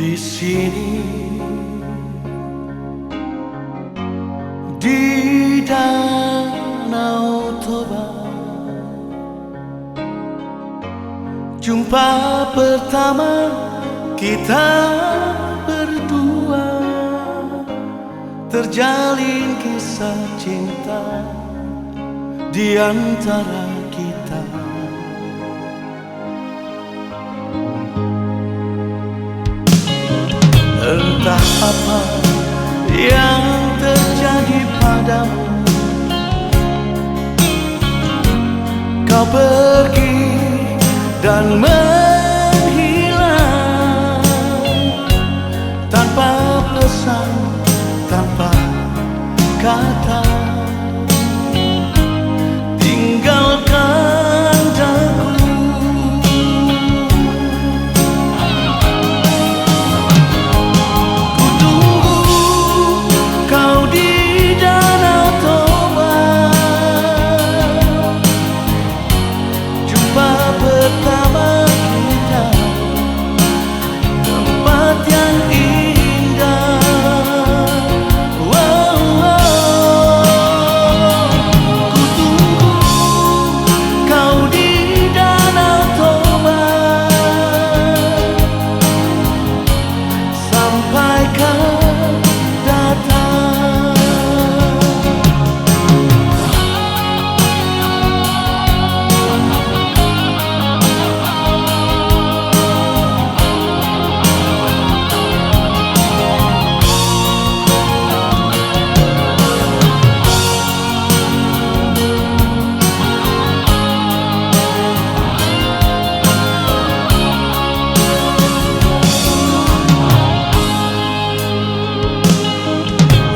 di sini, di Danau Toba. Jumpa pertama kita berdua, terjalin kisah cinta di antara kita. Entah apa yang terjadi padamu, kau pergi dan menghilang tanpa pesan, tanpa kata. Tinggalkan daku. Ku tunggu kau di Danau Toba. Jumpa pertama kita, tempat yang indah. Ku tunggu kau di Danau Toba sampai kau datang.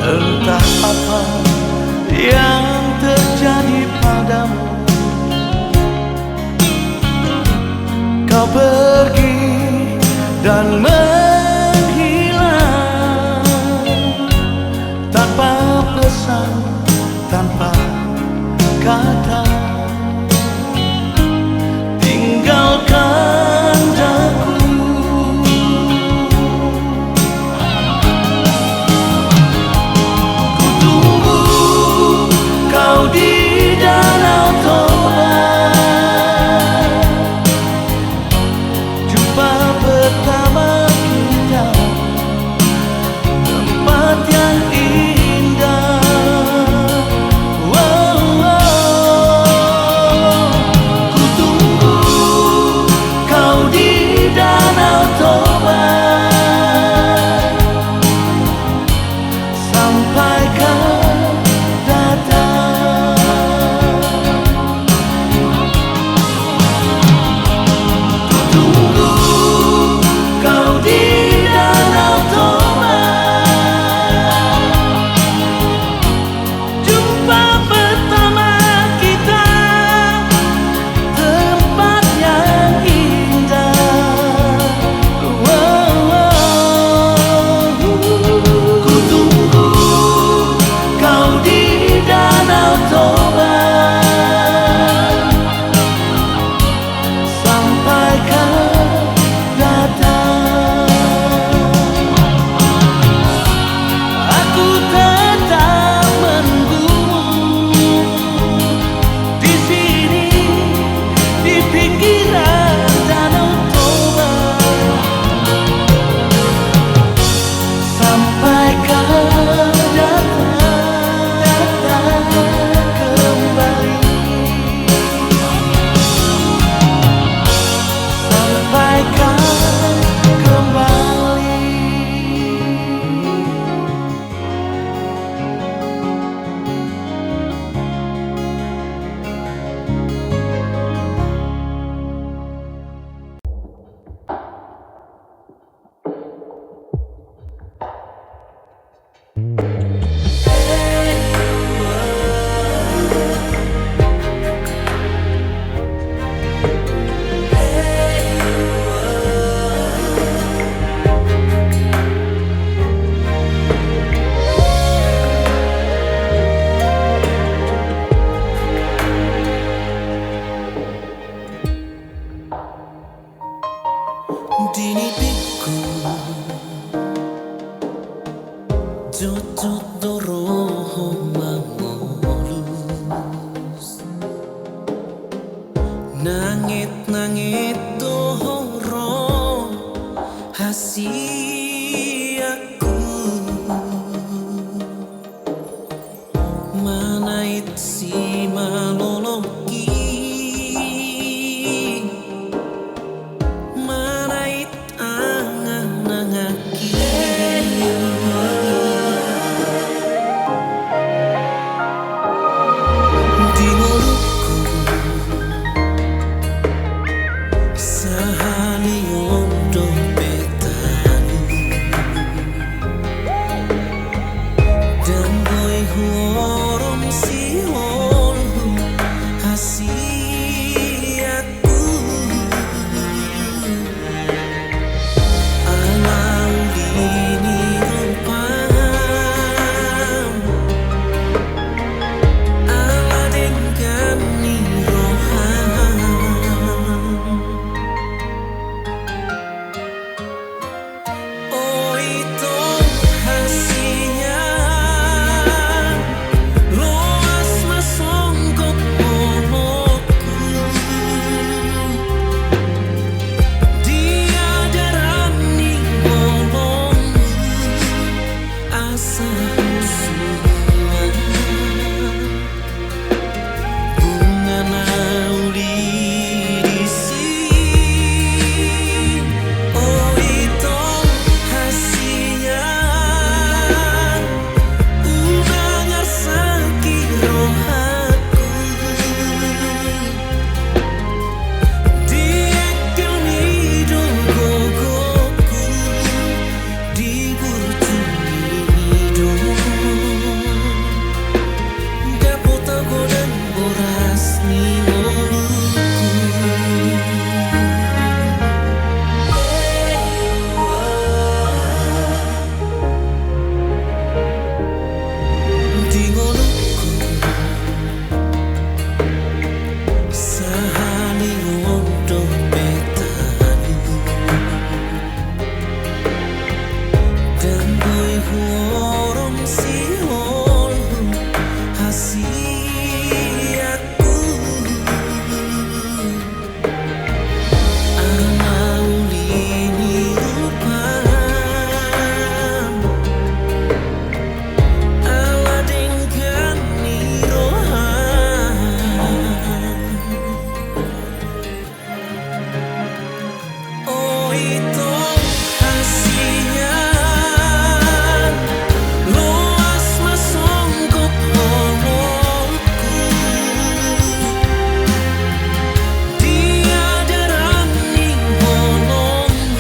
Entah apa yang terjadi padamu, kau pergi dan menghilang tanpa pesan, tanpa kata. Tinggalkan daku. Ku tunggu kau di Danau Toba. Jumpa pertama kita, tempat yang indah. Ku tunggu kau di Danau Toba sampai kau datang. Ku tunggu kau di Danau Toba. Jumpa pertama kita, tempat yang indah. Ku tunggu kau di Danau Toba sampai kau datang. Aku tetap menunggu di sini, di pinggiran Danau Toba sampai kau datang kembali. Sampai kau kembali. Dini piku Tuturo mamolus nangit doro hasiaku manait si maloloki manait angan-angaki di mulutku sahalion dompetanu dan boy huorom si holhu hasiaku alau dini rupam ala dengan ni roham oh itu hasinya loas masongkok molokku dia darani molongmu asa husuman bunga nauli di sini oh itu hasinya unangar sakit rohaku diekil nido gogoku di burjuni nido dapot aku dan boras ni di mulutku sahalion dompetanu dan boy huorom si holhu hasiaku alau lini rupam ala dengan ni roham oh itu hasinya loas masongkok molokku dia darani molongmu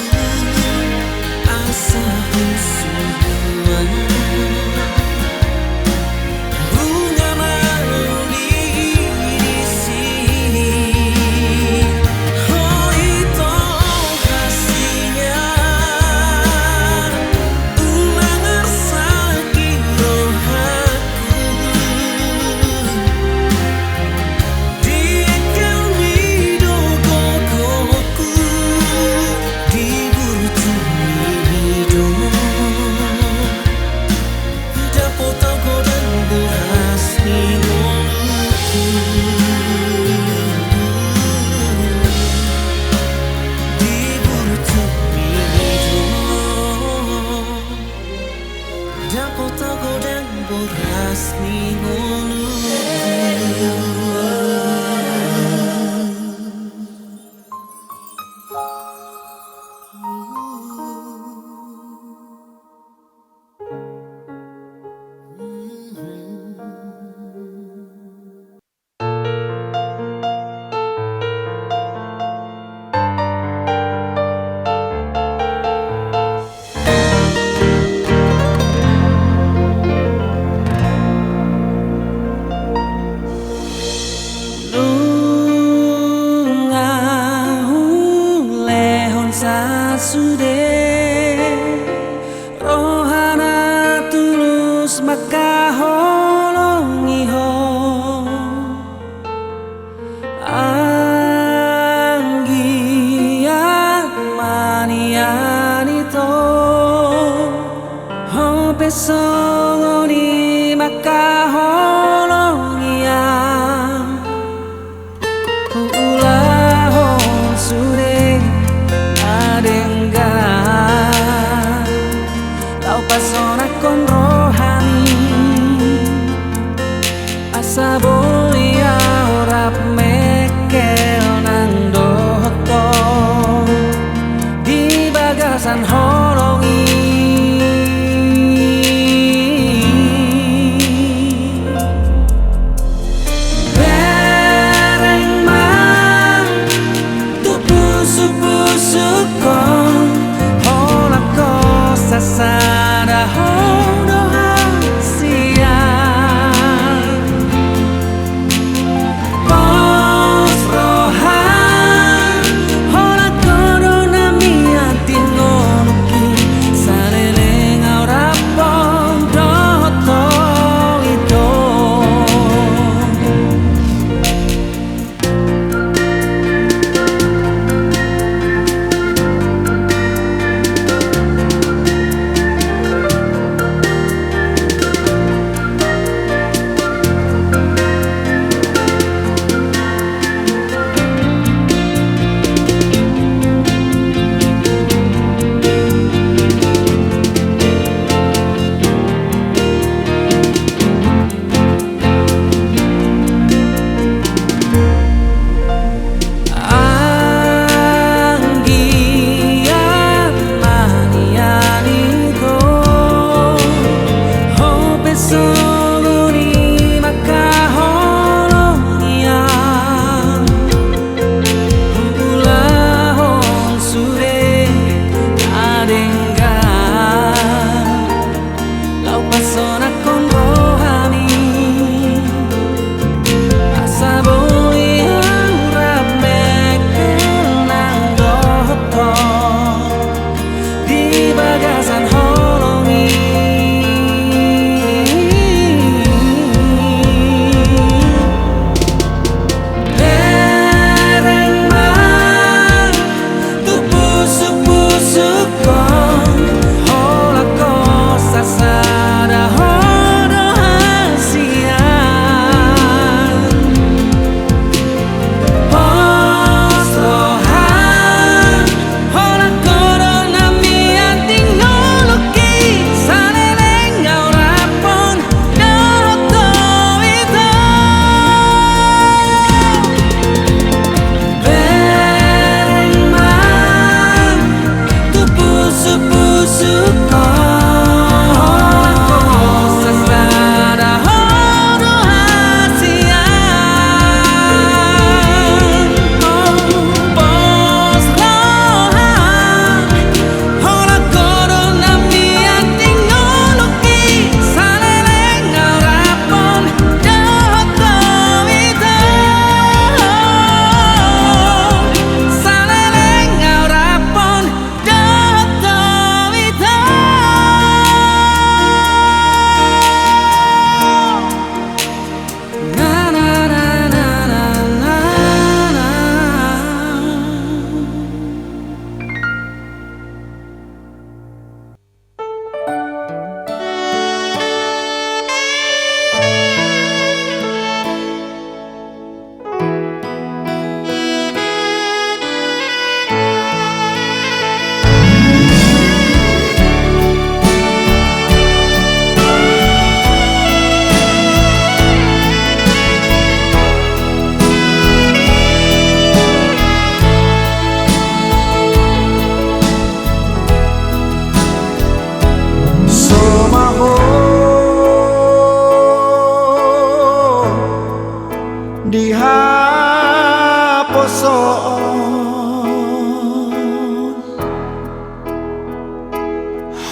asa husuman bunga nauli di sini oh itu hasinya unangar sakit rohaku diekil nido gogoku di burjuni nido dapot aku dan boras ni mulutku di burjuni nido dapot aku dan boras ni mulutku. Rohana tulus maka holongi ho anggian maniani to ho pesongoni makaholongia ulahon sude adengga lau pasona kon rohani asa boya rap mekel nang doto di bagasan holongi sada hodo hasia pos rohan hola corona mia tinonuki saleleng ora pondo to itu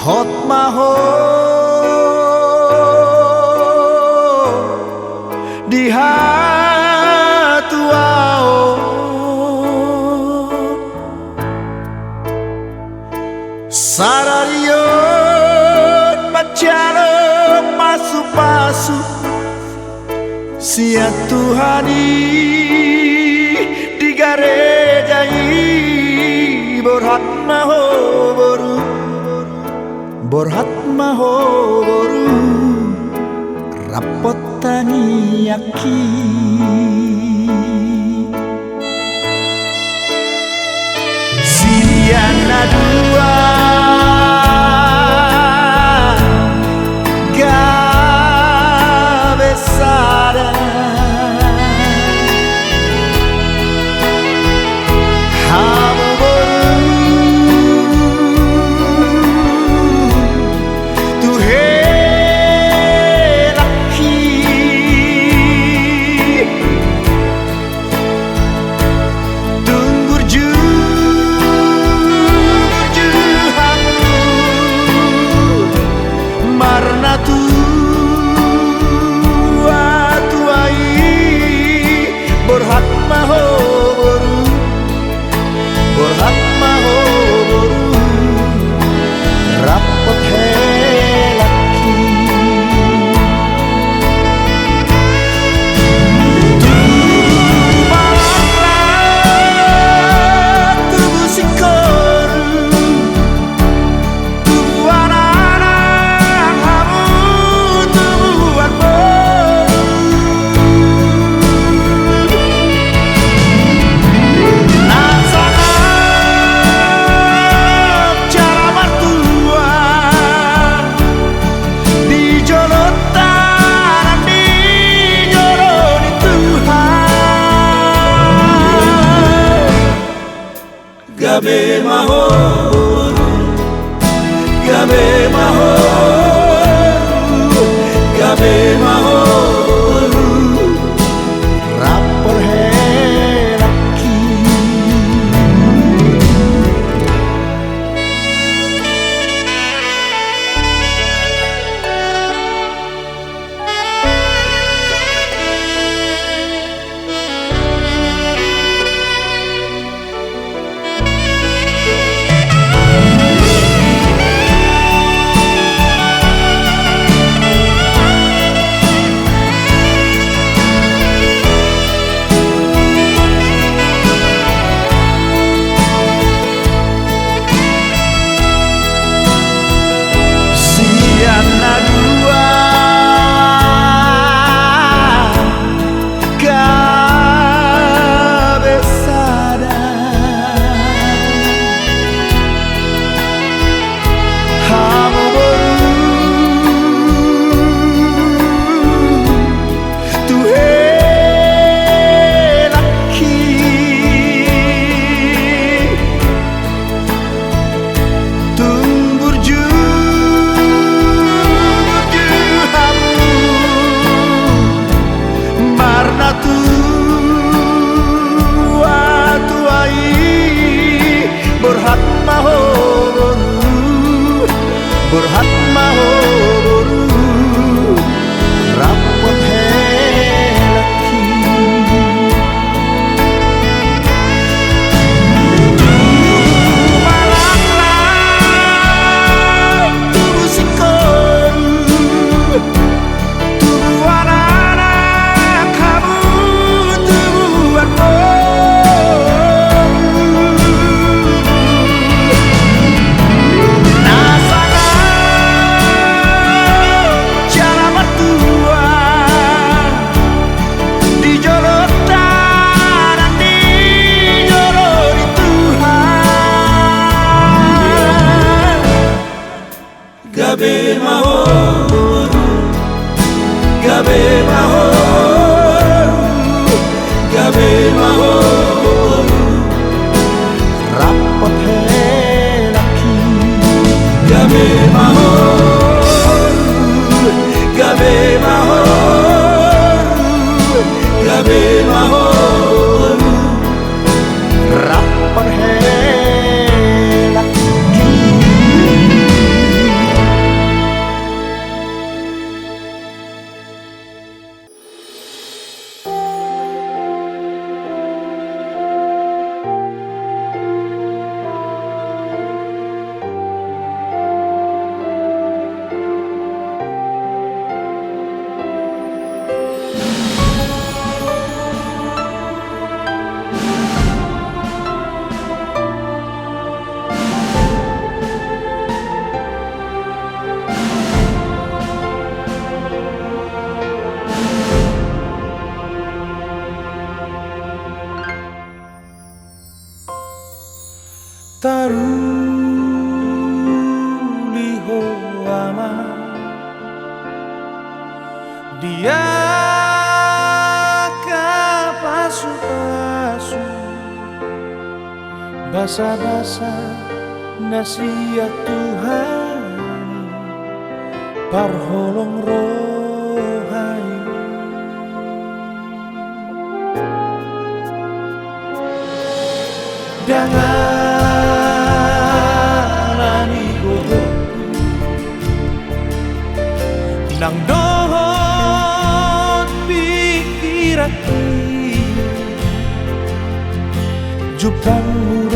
hot maho di hatuao sararion macalo pasu-pasu sia Tuhani di garejai borhat maho boru borhat mahoboru rapot tangi yaki Siana dua gabesada Gabe mahoboru, gabe mahoboru, gabe mahoboru, rapor helaki. Borhat mahoboru rapot helaki malakna tubuh sikoru tubuh anak kamu tubuh Gabe mahoboru, gabe mahoboru, gabe mahoboru, rapot helaki. Gabe mahoboru, gabe mahoboru, gabe mahoboru, rapot helaki. basa-basa nasihat Tuhan parholong rohani dangalani bodohku nang dohot pikiranku jupang muro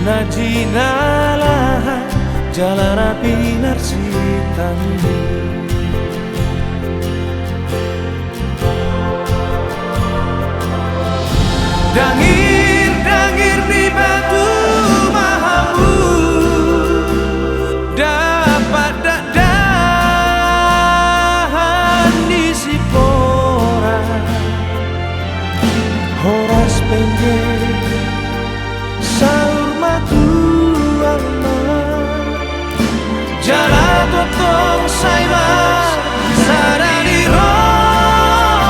najinalah jalan api narsitani dangir di batu mahamu dapat dahan di sipora horas penggel saur matu jalan totong saima sadari roh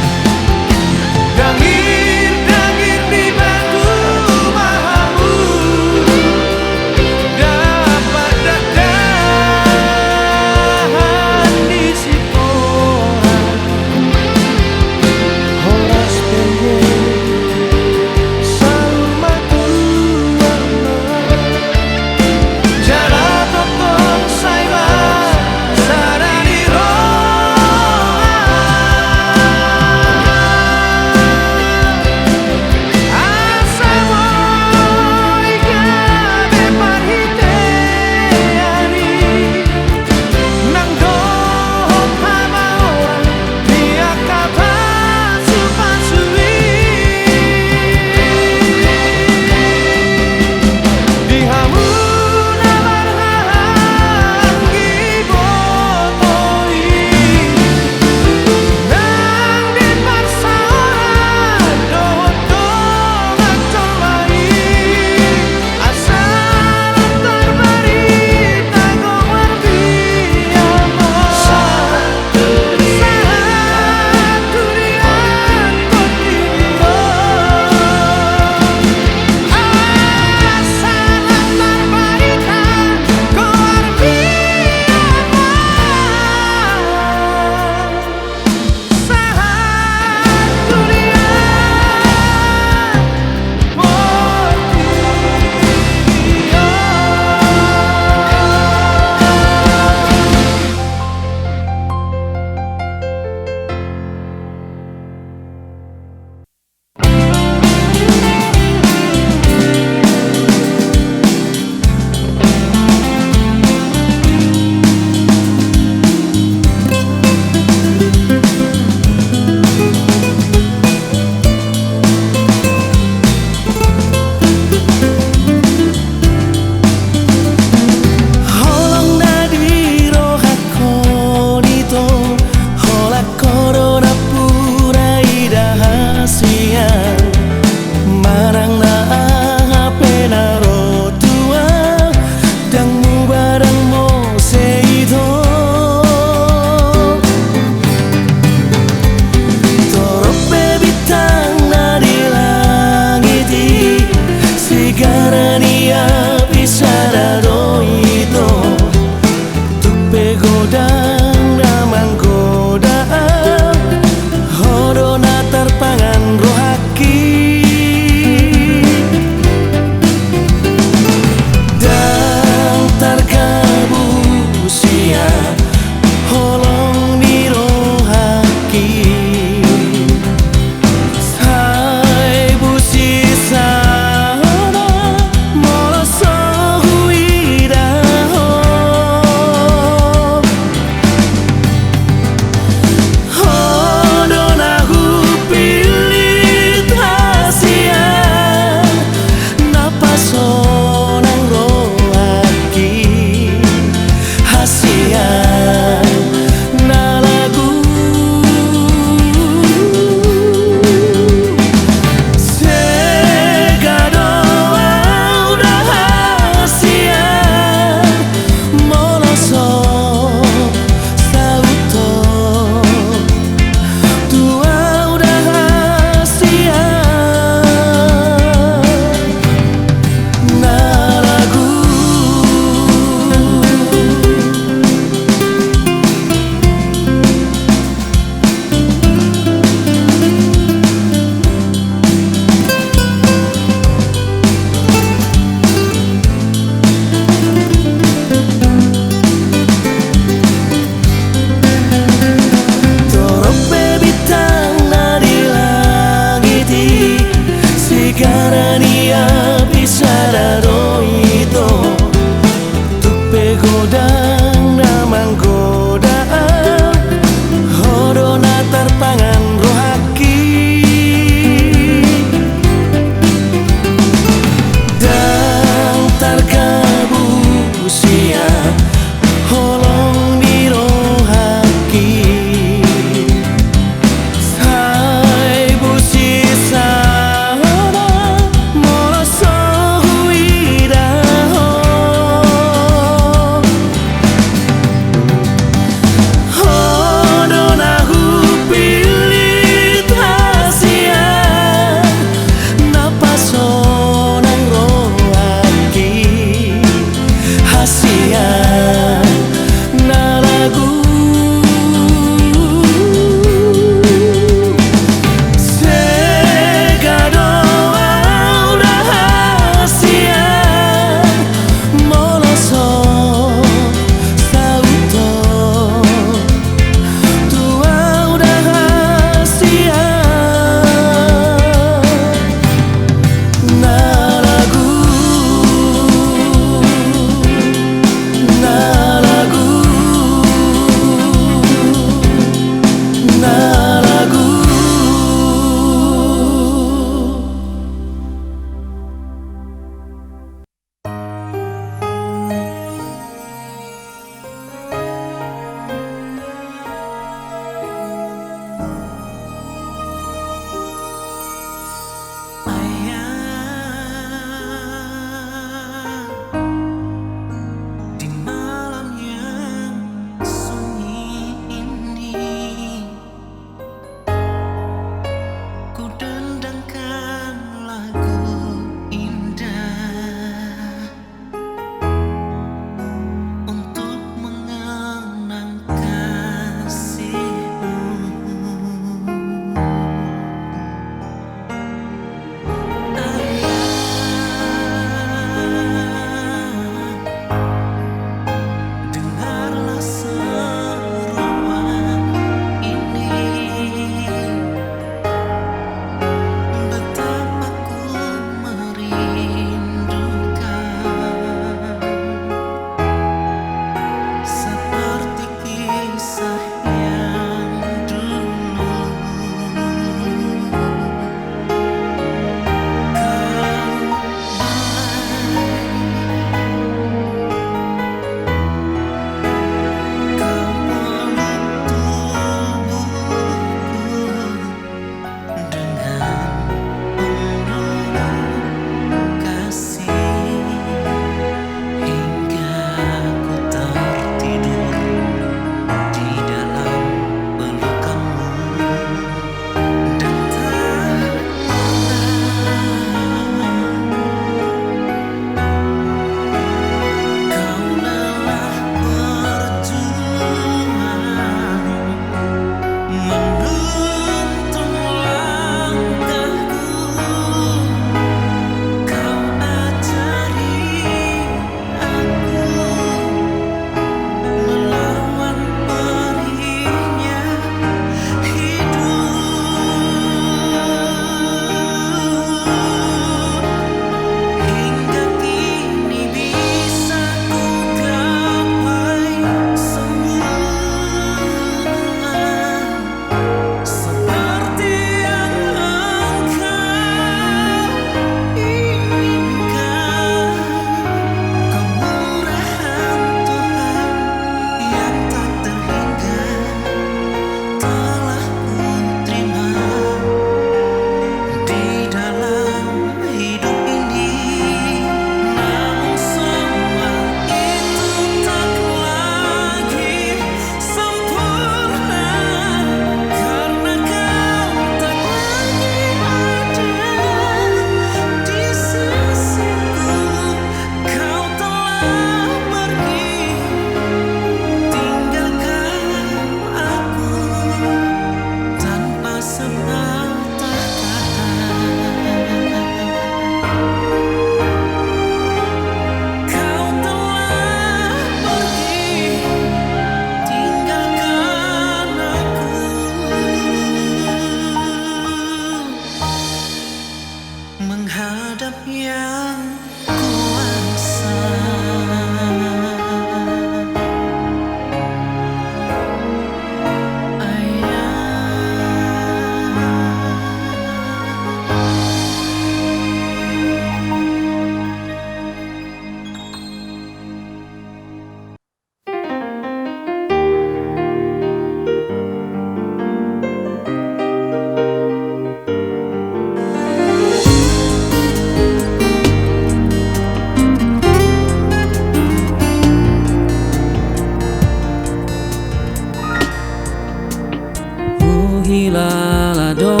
hilalado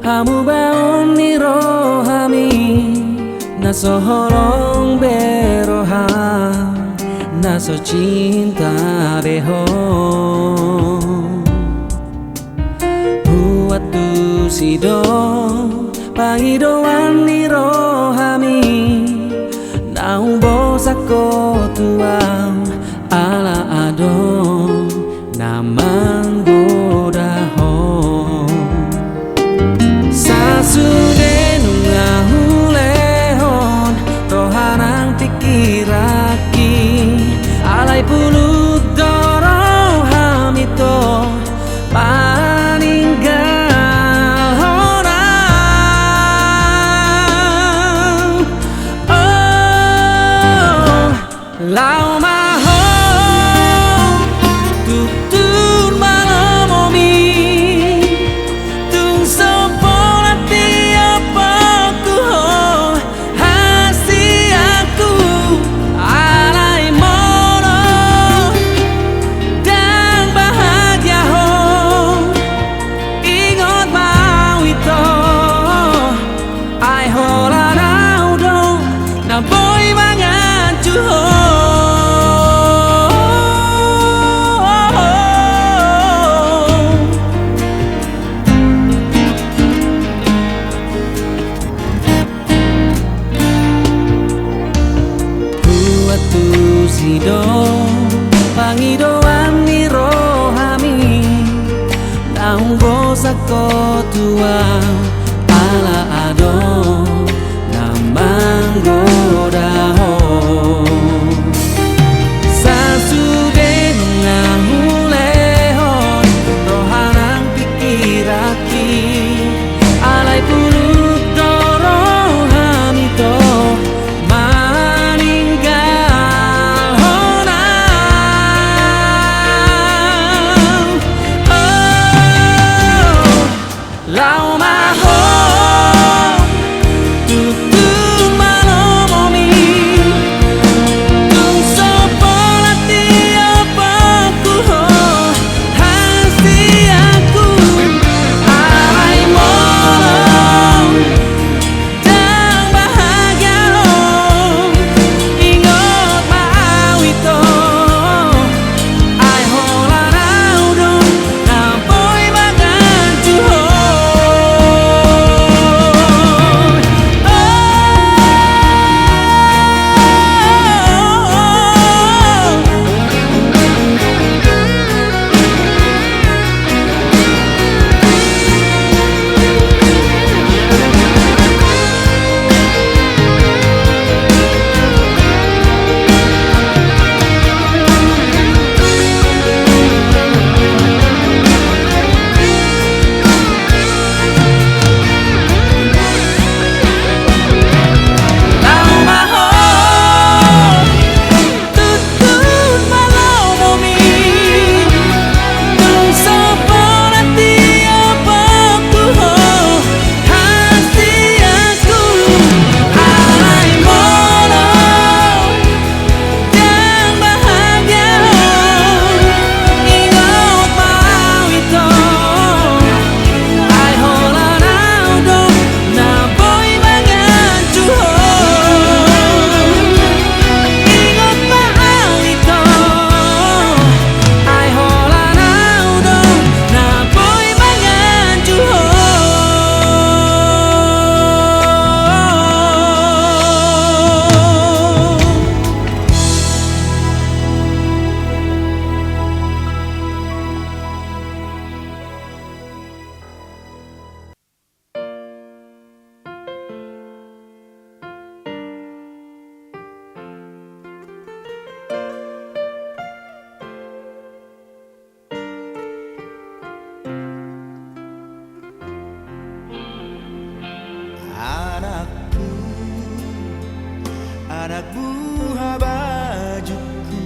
hamu baon ni rohami naso holong beroha naso cinta beho buat tu sido pangidoan ni rohami nau bosako tuang ala adon namang godaho sasude nungahulehon rohanang pikiraki alai pulut dorong hamito paninggal orang oh lau maho tutun malamomi tung sopola tiap aku hasi aku alai mono dan bahagia ho ingot mau itu ai hola nau dong na boy mangan juho sido pangidoan ni rohami naung bosako tuang ala adon namang godaho sasude ngahulehon rohanang pikiraki alai pulut dorong hamito lau maho tutun malamomi tung sopola tiap aku hasti aku alai molong dan bahagia lo ingot mau itu ai hola nau dong na boy magan juho anak buah bajuku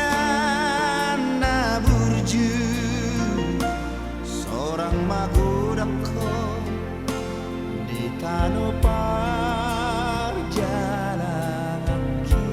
Hasiana burju seorang magodako di tanah perjalanan kaki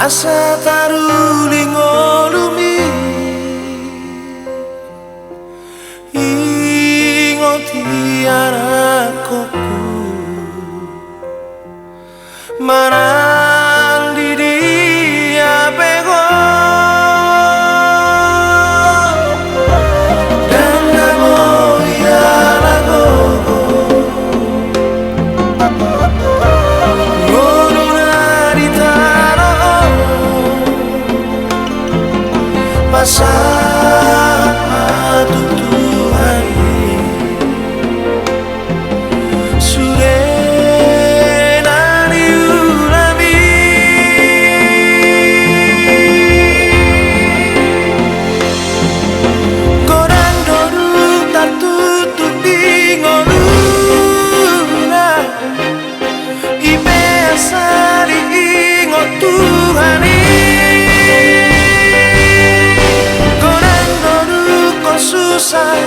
asa taruli ngolumi ingoti arakoku marang di dia pego dan namo iarago pasado Tuhan Surenani ulami Gorang doru tatutu di ngoluna Ibe asari ingot Tuhani susah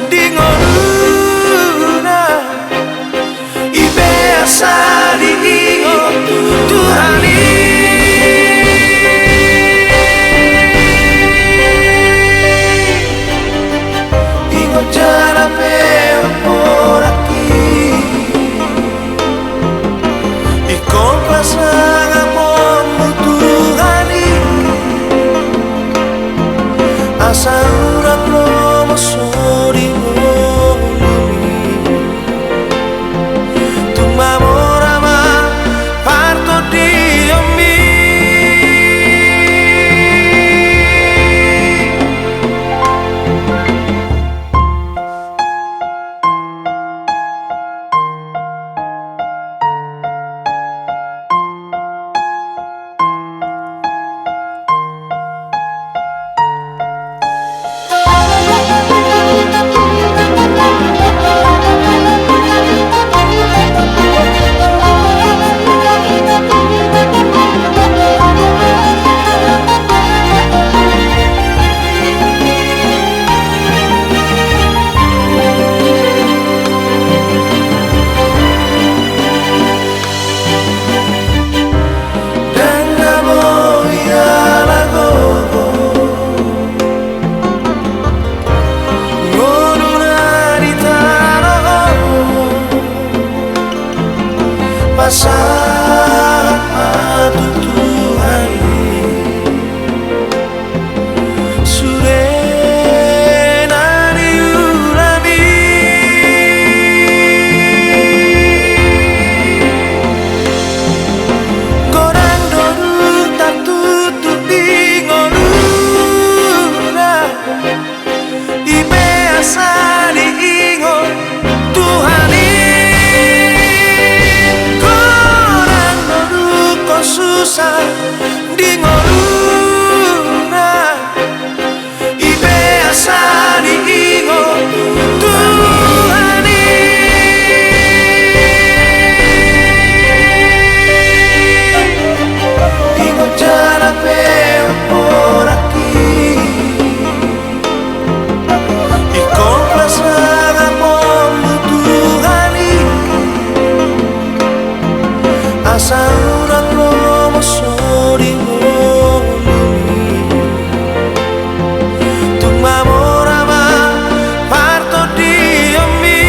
di ngoruna ibe asali ingot Tuhani ingot jarape poraki ikon pasanga momu Tuhani asa urang sorry ngolumi tu mamorama parto Dio mi pasado Tuhan Surenani ulami Gorang doru tatutu di ngoluna ibe asali ingot Tuhani susah di ngoluna ibe asali ingot Tuhani ingot jarape poraki ikon pasanga momu Tuhani asa urang sorry ngolumi tu mamorama parto Dio mi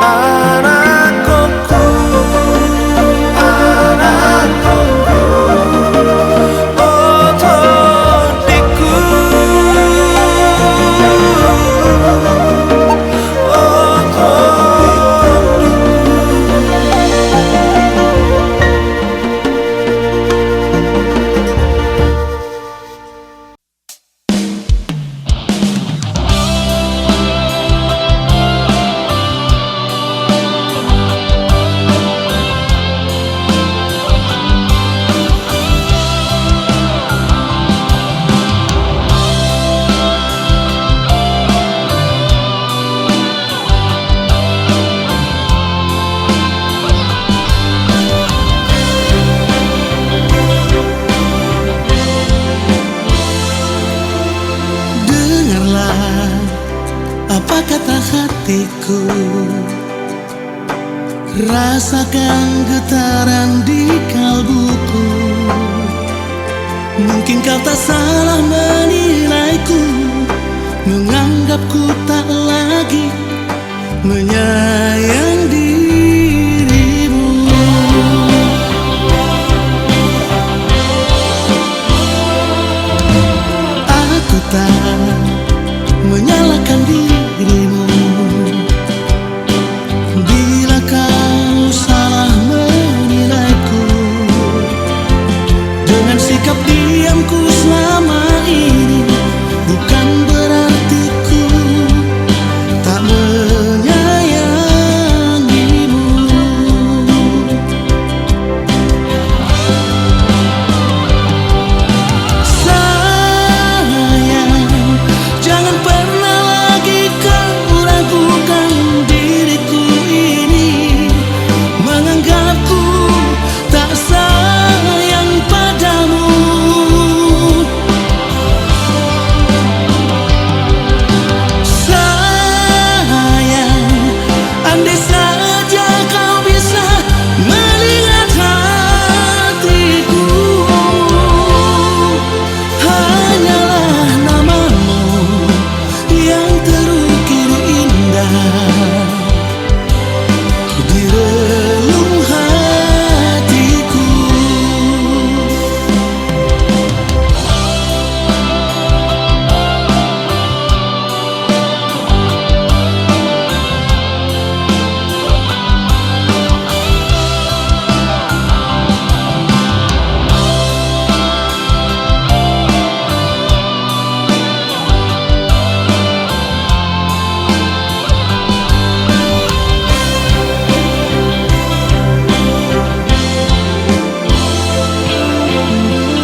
anakku otodiku Rasakan getaran di kalbuku. Mungkin kau tak salah menilaiku, menganggapku tak lagi menyayang dirimu. Aku tak menyalahkan dirimu bila kau salah menilaiku. Dengan sikap diamku selama ini, bukan berarti ku tak menyayangimu. Sayang, jangan pernah lagi kau ragukan diriku ini, menganggapku tak sayang padamu. Sayang, andai saja kau bisa melihat hatiku, hanyalah namamu yang terukir indah di relung hatiku.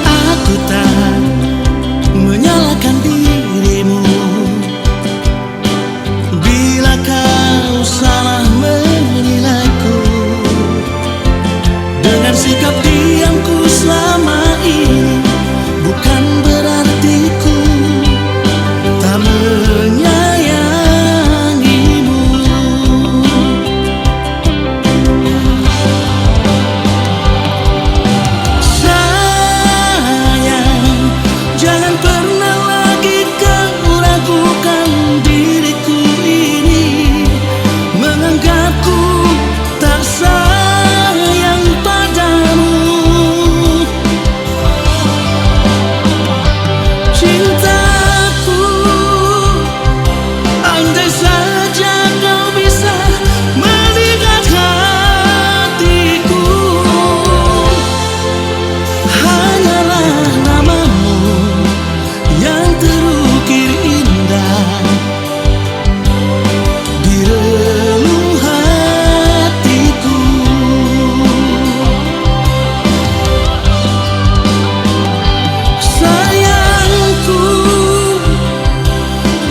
Aku tak menyalahkan dirimu bila kau salah menilaiku. Dengan sikap diamku selama ini, bukan berarti ku tak menyayangimu. Sayang, jangan pernah lagi kau ragukan diriku ini, menganggapku tak sayang padamu. Cintaku, andai saja kau bisa melihat hatiku, hanyalah namamu yang terukir indah di relung hatiku. Sayangku,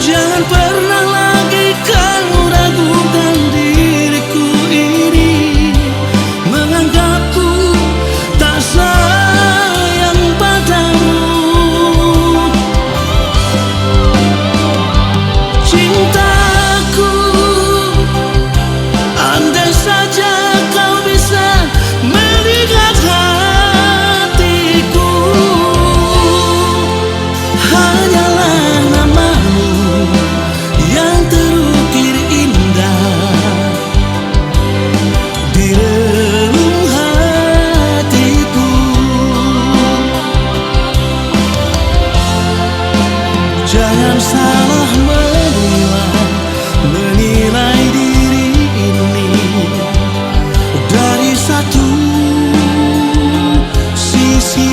jangan pernah lagi kau ragukan diriku ini, menganggapku tak sayang padamu. Cintaku, andai saja kau bisa melihat hatiku, hanyalah namamu yang terukir indah di relung hatiku. Jangan salah menilai diri ini dari satu sisi.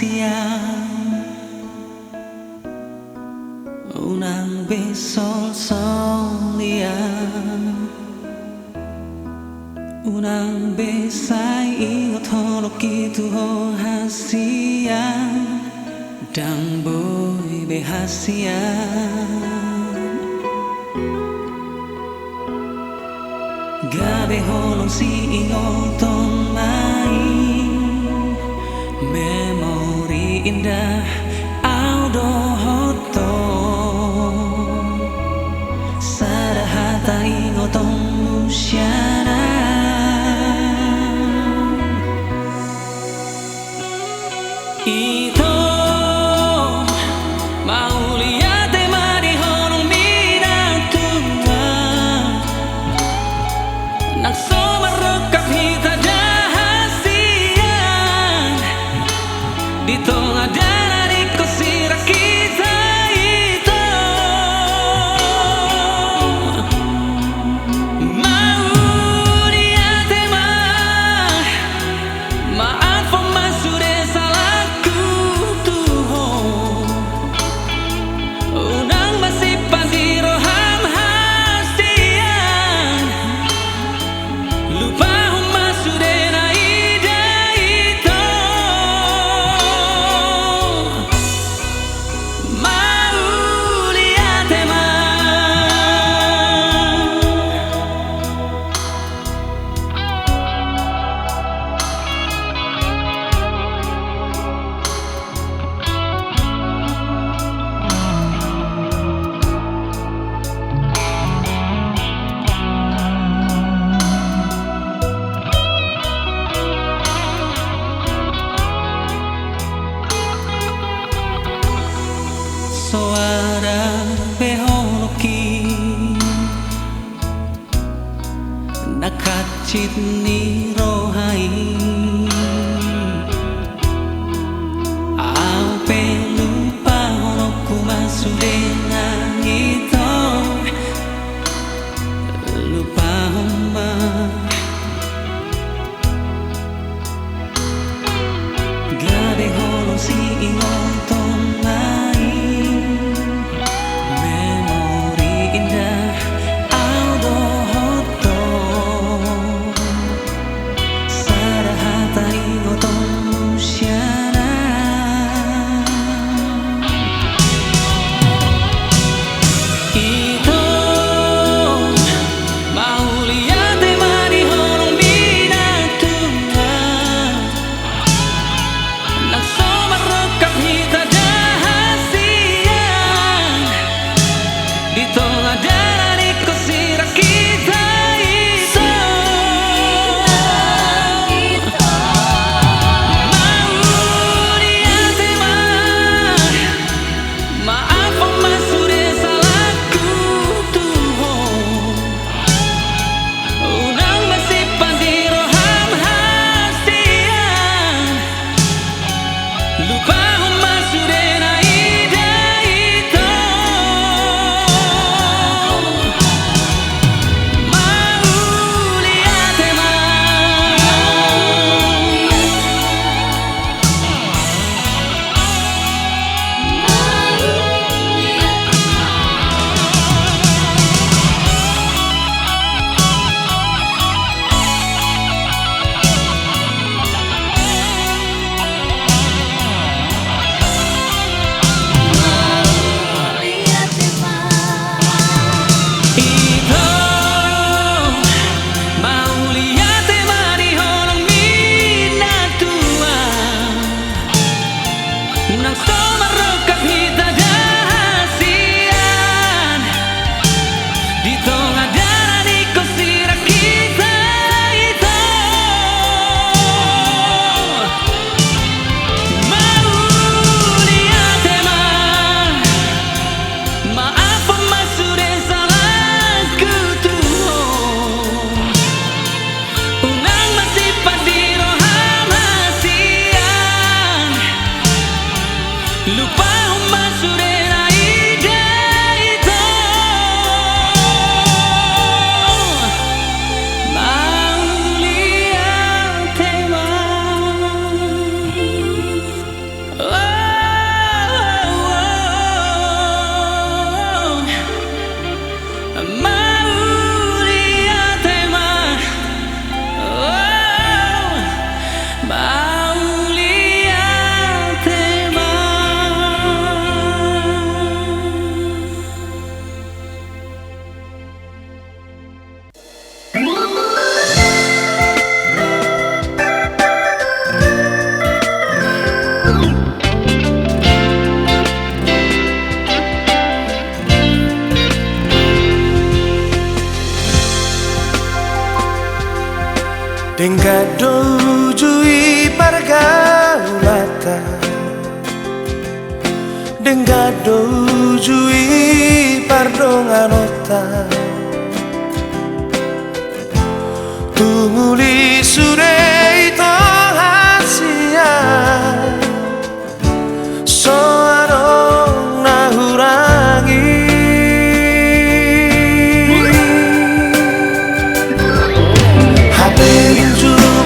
siang unang besol solian unang besai ingot holok itu ho hasian dang boy behasian gabe holong si ingoton main memori indah audo hoto sada hata ingoton musyana ito mauliate mari holong minatua nagsomarokap hita dahasian dito nga dari ko sira kita ito mauliate maaf masure salahku tuho unang masih pandiro ham hasian lupa masure na ida ito mauliate soara beholoki nakachit ni rohai au pelupa holoku masudena ito lupa hamba gabe holo si ingoton Dengkado jui pargaulata, dengkado jui pardonganota, tunguli sure ito hasia, soarong nahurangi.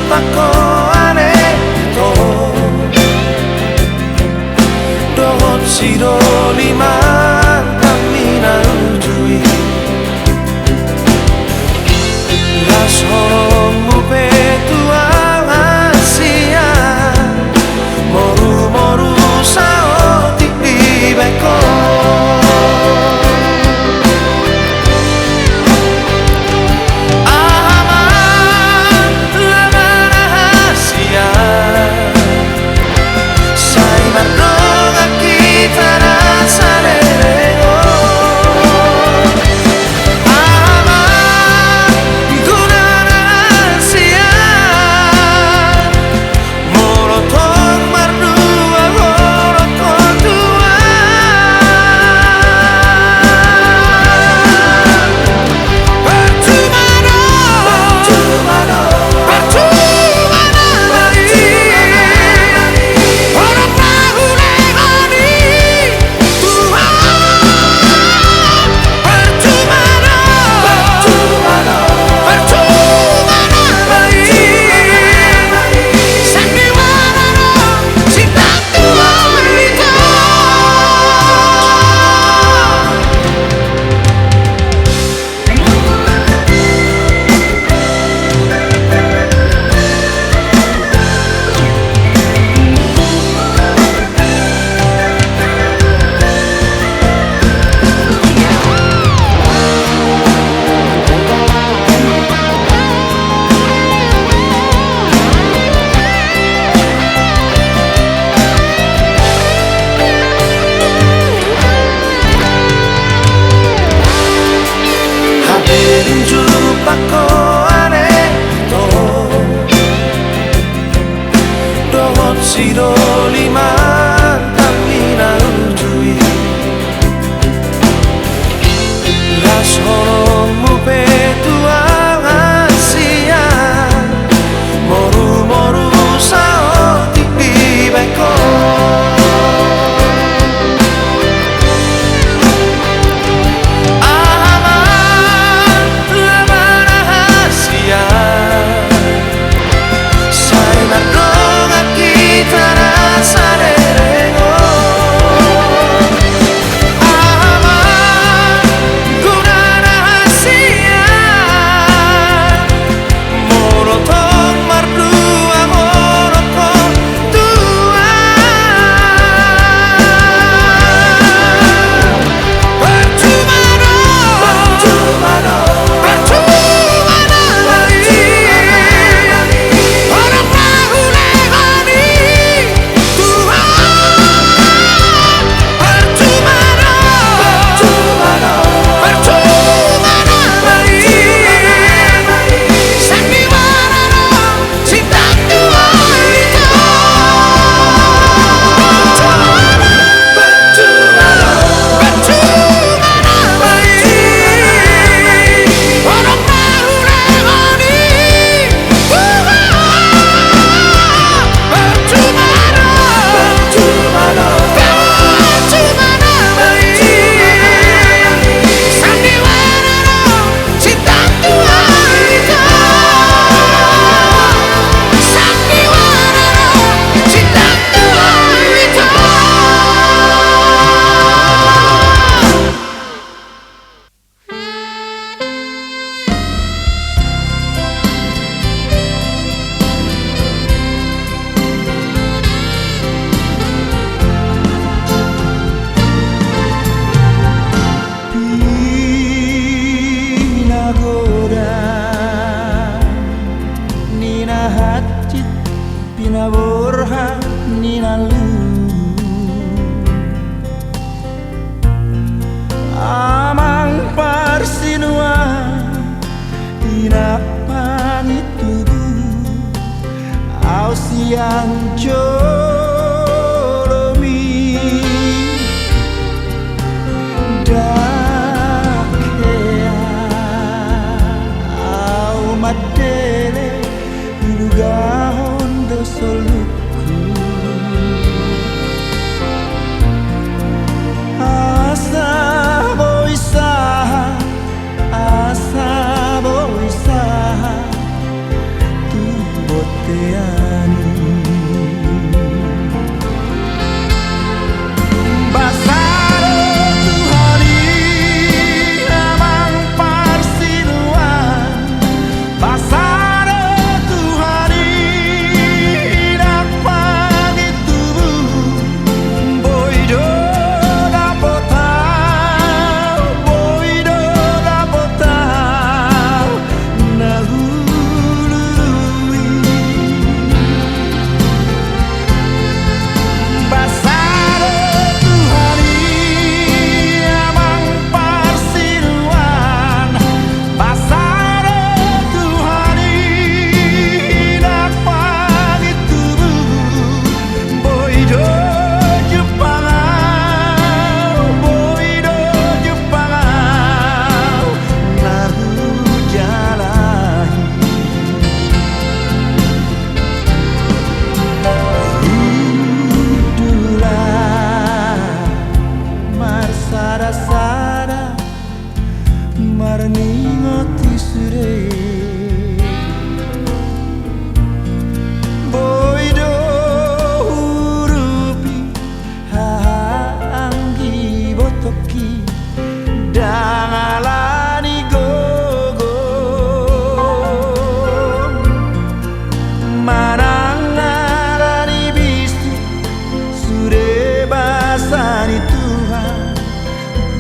Pako ane to dohot siro lima kamina ujui las horong mupe tua asia moru moru sao tipi beko pako ane to dohot siro lima kamina ujui las horong mupe tua asia moru moru sao tipi beko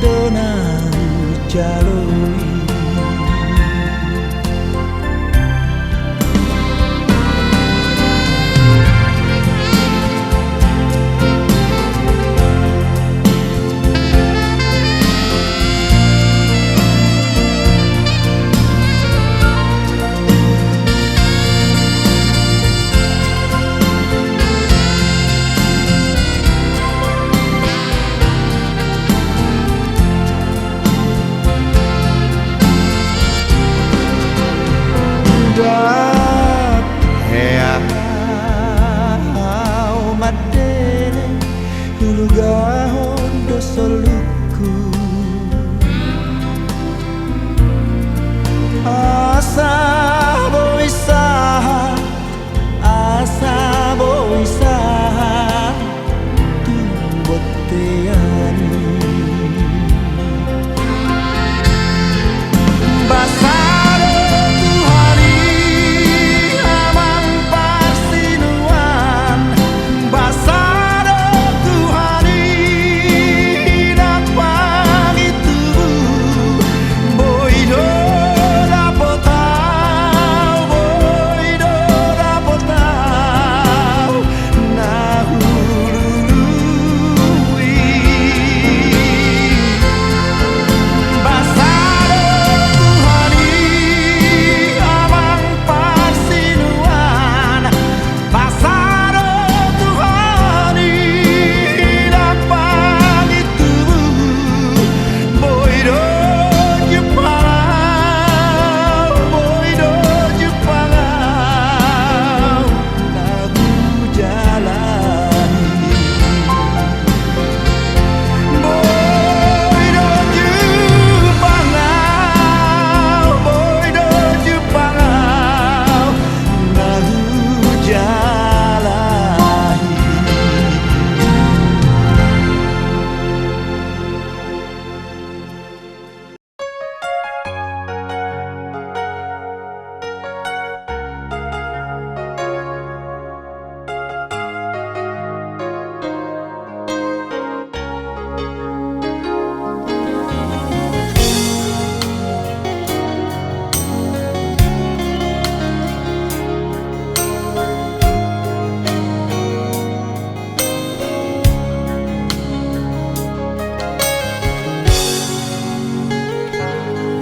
dona jalui. Hulugahondo soluku asa boisaha tumbotean basaro Tuhari amang pasinuan basaro Tuhari dapat itu boido dapotau nahului basaro Tuhari amang pasinuan basaro Tuhari dapat itu boido Jepang lagu jalani boido Jepang lagu jalani.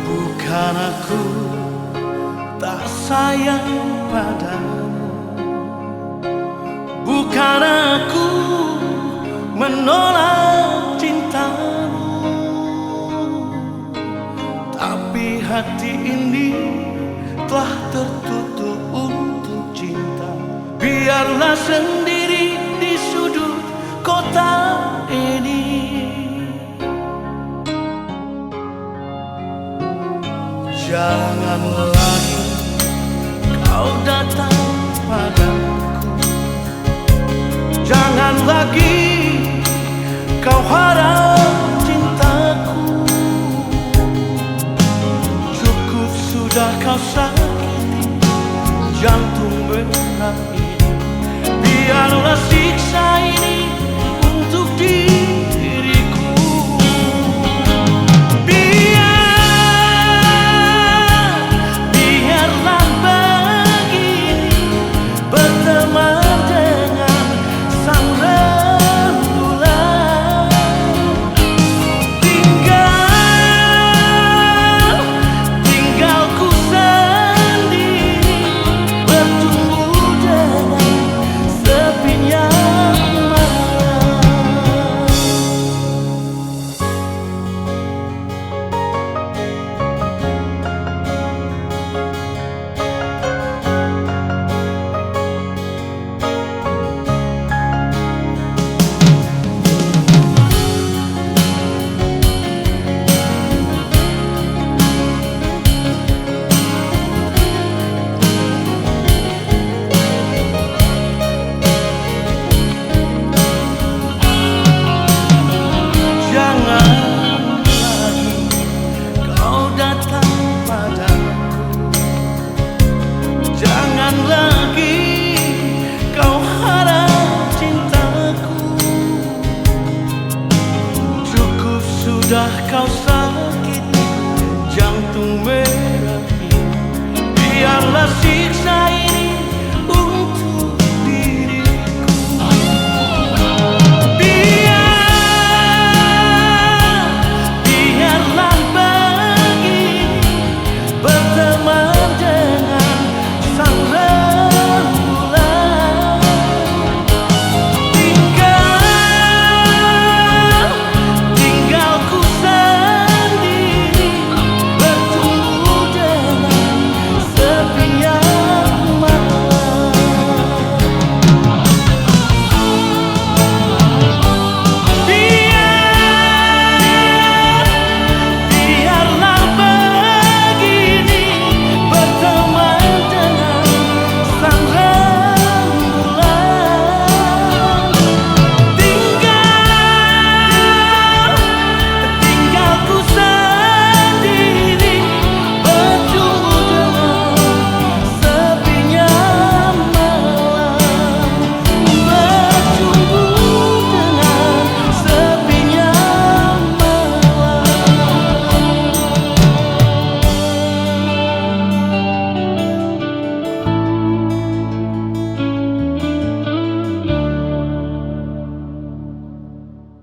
Bukan aku tak sayang padamu, bukan aku menolak cintamu, tapi hati ini telah tertutup untuk cinta. Biarlah sendiri di sudut kota ini. Jangan lagi kau datang padaku, jangan lagi kau harap cintaku. Cukup sudah kau sakiti jantung berat ini. Biarlah